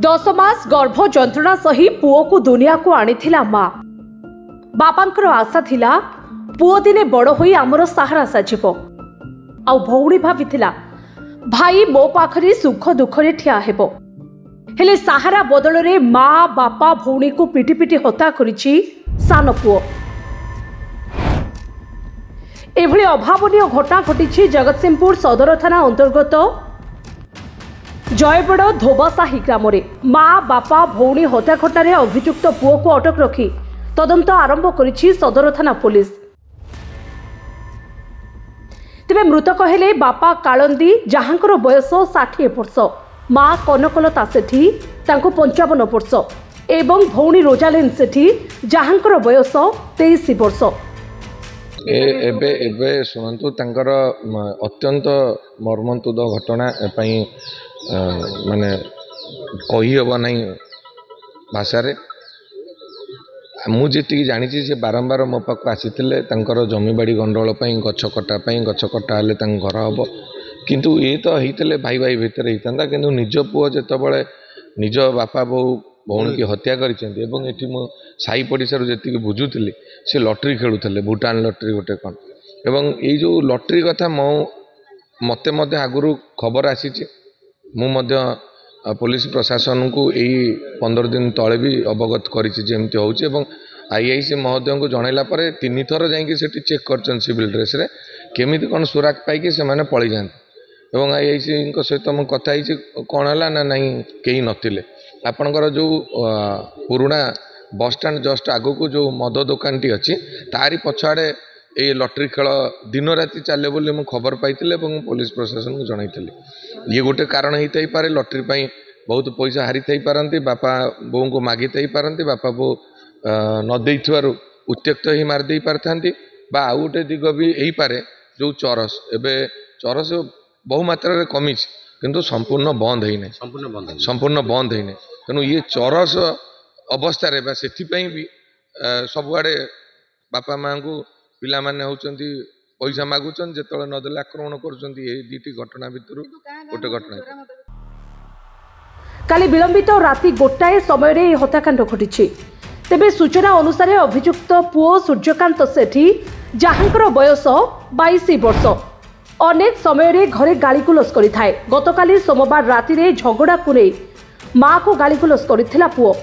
10 मास गर्भ जंत्रणा सही पुओ को दुनिया को आनीथिला माँ। बापांकर आशा थिला पुओ दिने बड़ होई आमर सहारा साजिबो। आ भौणी भाविथिला भाई मो पाखरे सुख दुख रे ठिया हेबो। हेले सहारा बदल रे माँ बापा भौणी को पिटी पिटी हत्या करिछि सान पुओ। एभली अभावनीय घटना घटी जगतसिंहपुर सदर थाना अंतर्गत जयबड़ धोबासाही ग्राम रे। माँ बापा भौणी हत्या घटना रे अभियुक्त पुओ को अटक रखी तदंत आरंभ करिछि सदर थाना पुलिस। तेबे मृतक हेले बापा कालंदी जहांकर बयस 60 वर्ष, माँ कनकलता सेठी तांको 55 वर्ष एवं भौणी रोजालिन सेठी जहांकर बयस 23 वर्ष। एबे एबे शुणु तांकर अत्यंत मर्मन्तुद घटना माने कही हम ना भाषा मुझे जानी से बारंबार मो पाक आसी जमीबाड़ी गंडोल गछ कटा हेले घर हम किंतु ये तो होते भाई भाई भितर होता कि निज पुओ जिते निज बापा बो भौणी की हत्या करें मु साई पड़िशार जी बुझुली से लटरी खेलुले भूटान लटरी गोटे कौन एवं ये जो लटरी कथा मत आगु खबर आसी पुलिस प्रशासन को यही 15 दिन तले भी अवगत करमती हो आईआईसी महोदय को जनइला 3 थर जाकि चेक कर सिविल ड्रेस रे केमी कौन सुराग पाई से पलि जाते एवं आईआईसी सहित मुझे कथा कौन है ना नहीं कहीं नथिले आपणकर जो पुराणा बस स्टाण जस्ट आगु को जो मद दुकान टी अच्छी तारी पछाड़े ये लटरी खेल दिन राति चले बोली मुझे खबर पाई पुलिस प्रशासन को जनई ये गोटे कारण होता ही पारे लटरी पाई बहुत पैसा हारी थी पारती बापा बो को मागी थी पारती बापा बो नदे उत्त्यक्त ही मारदे पारि आउ गोटे दिग भी हो पारे जो चरस एवं चरस बहु मात्रा कमी किंतु संपूर्ण बंद है संपूर्ण बंद है तेणु ये चरस अवस्था से भी सबुआड़े बापा माँ को पिला माने होचंती पैसा मागुचन जेतले नदेले आक्रमण करूचंती ए दीटी घटना भितर गोटे घटना। काली विलंबित राति गोटाए समय रे हत्याकांड घटिछि। तेबे सूचना अनुसार अभियुक्त पुओ सूर्यकांत सेठी जहांकर बयस 22 वर्ष अनेक समय रे घरे गालीगुलस करिथाए। गतकाली सोमवार राति रे झगड़ा को नै मां को गालीगुलस करिथिला पुओ।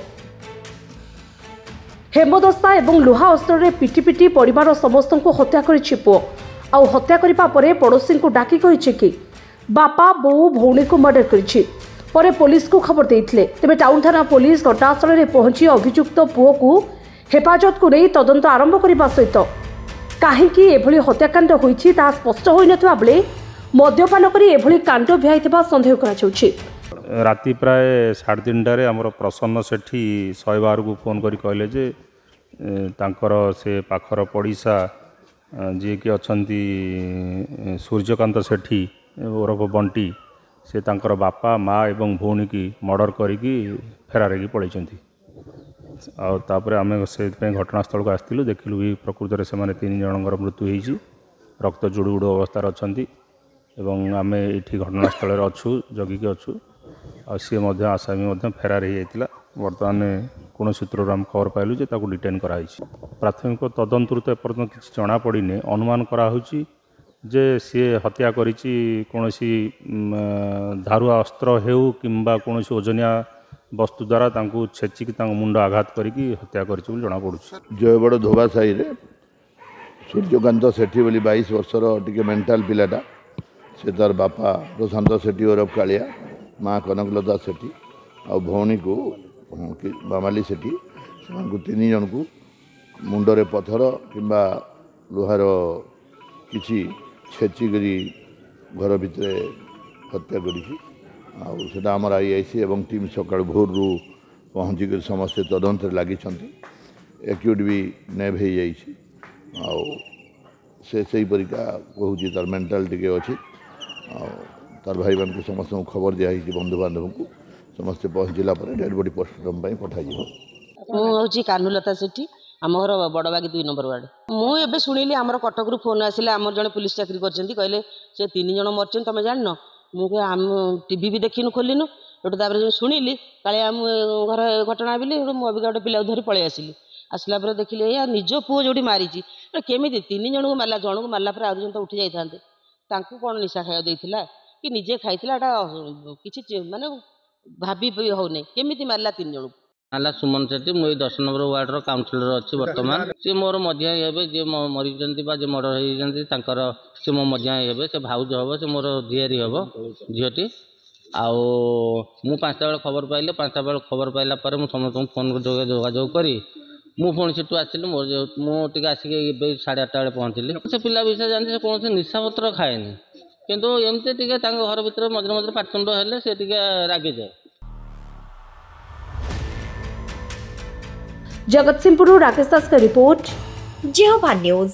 हेमदस्ता एवं लुहा अस्त्र रे पिटी पिटी परिवार समस्त को हत्या करिछि पुओ। आ हत्या करिपा परे पड़ोसी को डाकी कहिछि कि बापा बो भौणी को मर्डर करिछि। परे पुलिस को खबर देइथिले। तेबे टाउन थाना पुलिस घटनास्थल रे पहुंची अभियुक्त पुओ को हेफाजत को नै तदंत आरंभ करबा सहित काहेकि एभली हत्याकांड होइछि ता स्पष्ट होई नथवा बेले मद्यपान करी एभली कांड भ्याइथिबा संदेह करा जाउछि। राति प्राय 3:30 आमर प्रसन्न सेठी 112 को फोन करी कहले जे तांकर से पाखर पड़िशा जी कि अछंती सूर्यकांत सेठी ओरफ बंटी से तांकर बापा माँ एवं भौणी की मर्डर करिकी फेरार की पड़ैछंती। आपर आम से घटनास्थल को आसलु देखिलु भी प्रकृत से 3 जनकर मृत्यु होती रक्त जुड़ुगुड़ अवस्था अच्छी एवं आम ये घटनास्थल अच्छु जगिकी अच्छु आ सी आसामी फेरार हो जाता। बर्तमान कौन सूत्र आम खबर पाइलु जे ताकू डिटेन कराई। प्राथमिक तदंतर तो एपर्तन किसी जना पड़े अनुमान कराई जे सी हत्या करिछि कोनोसी धारुआ अस्त्र हेउ किंबा कोनोसी ओजनिया वस्तु द्वारा तांको छेचिक तांको मुंड आघात करिकी हत्या करिछि बोली जना पड़ुछि। जयबड़ धोबासाही रे सूर्यकांत सेठी बोली 22 वर्षर टिके मेंटल पिलाटा से तार बापा प्रशांत सेठी ओरफ कालिया माँ कनकलता सेठी आ भौणी को बामाली सेठी से 3 जन को मुंडरे पथर किंबा लुहार किसी छेचिकी घर भितर हत्या करा आमर आईआईसी एवं टीम सका भोर रू पहुँचिक समस्ते तदंत लगी एक्यूट भी नेब हो से परिका कहूँ तार मेंटाल टी अच्छी तार भाई मान समस्त खबर दिखाई बंधु बांधव को समस्ते पहुँचला डेड बॉडी पोस्टमार्टम पठाई। मुझे कानुलता सेठी आम घर बड़बागी 2 नंबर वार्ड मुझे शुणिली आमर कटक रू फोन आसिला आमर जड़े पुलिस चाकरी कहले से 3 जन मरचन तुम जान मुझे आम टीवी भी देखिनु खोलिनु ସେଠୁ ତାପରେ ଯେଉଁ ଶୁଣିଲି କାଳେ ମୁଁ ଘରେ ଘଟଣା ବୋଲି ସେଠୁ ମୁଁ ଅବିକା ଗୋଟେ ପିଲାକୁ ଧରି ପଳେଇ ଆସିଲି। ଆସିଲା ପରେ ଦେଖିଲି ଏଇଆ ନିଜ ପୁଅ ଯେଉଁଠି ମାରିଛି କେମିତି 3 ଜଣଙ୍କୁ ମାରିଲା, ଜଣକୁ ମାରିଲା ପରେ ଆଉ 2 ଜଣ ତ ଉଠି ଯାଇଥାନ୍ତେ। ତାଙ୍କୁ କ'ଣ ନିଶା ଖାଇବାକୁ ଦେଇଥିଲା କି ନିଜେ ଖାଇଥିଲା ଏଇଟା କିଛି ମାନେ ଭାବି ହେଉନି, କେମିତି ମାରିଲା 3 ଜଣଙ୍କୁ। ହେଲା ସୁମନ ସେଠୀ, ମୁଁ ଏଇ 10 ନମ୍ବର ୱାର୍ଡର କାଉନସିଲର ଅଛି ବର୍ତ୍ତମାନ। ସିଏ ମୋର ମଝିଆ ହେବେ, ଯିଏ ମରିଛନ୍ତି ବା ଯିଏ ମର୍ଡର ହେଇଛନ୍ତି ତାଙ୍କର ସିଏ ମୋ ମଝିଆ ହେବେ, ସେ ଭାଉଜ ହେବ, ସେ ମୋର ଝିଆରୀ ହେବ ଝିଅଟି। ଆଉ ମୁଁ 5ଟା ବେଳେ ଖବର ପାଇଲେ, 5ଟା ବେଳେ ଖବର ପାଇଲା ପରେ ମୁଁ ସମସ୍ତଙ୍କୁ ଫୋନ୍ ଯୋଗାଯୋଗ କରି ମୁଁ ପୁଣି ସେଠୁ ଆସିଲି। ମୁଁ ଟିକେ ଆସିକି ଏବେ 8:30 ବେଳେ ପହଞ୍ଚିଲି। ସେ ପିଲା ବିଷୟରେ ଜାଣିଛି, ସେ କୌଣସି ନିଶାପତ୍ର ଖାଏନି, କିନ୍ତୁ ଏମିତି ଟିକେ ତାଙ୍କ ଘର ଭିତରେ ମଝିରେ ମଝିରେ ପାଟିତୁଣ୍ଡ ହେଲେ ସେ ଟିକେ ରାଗିଯାଏ। जगतसिंहपुर राकेश दास का रिपोर्ट, जेहोवा न्यूज।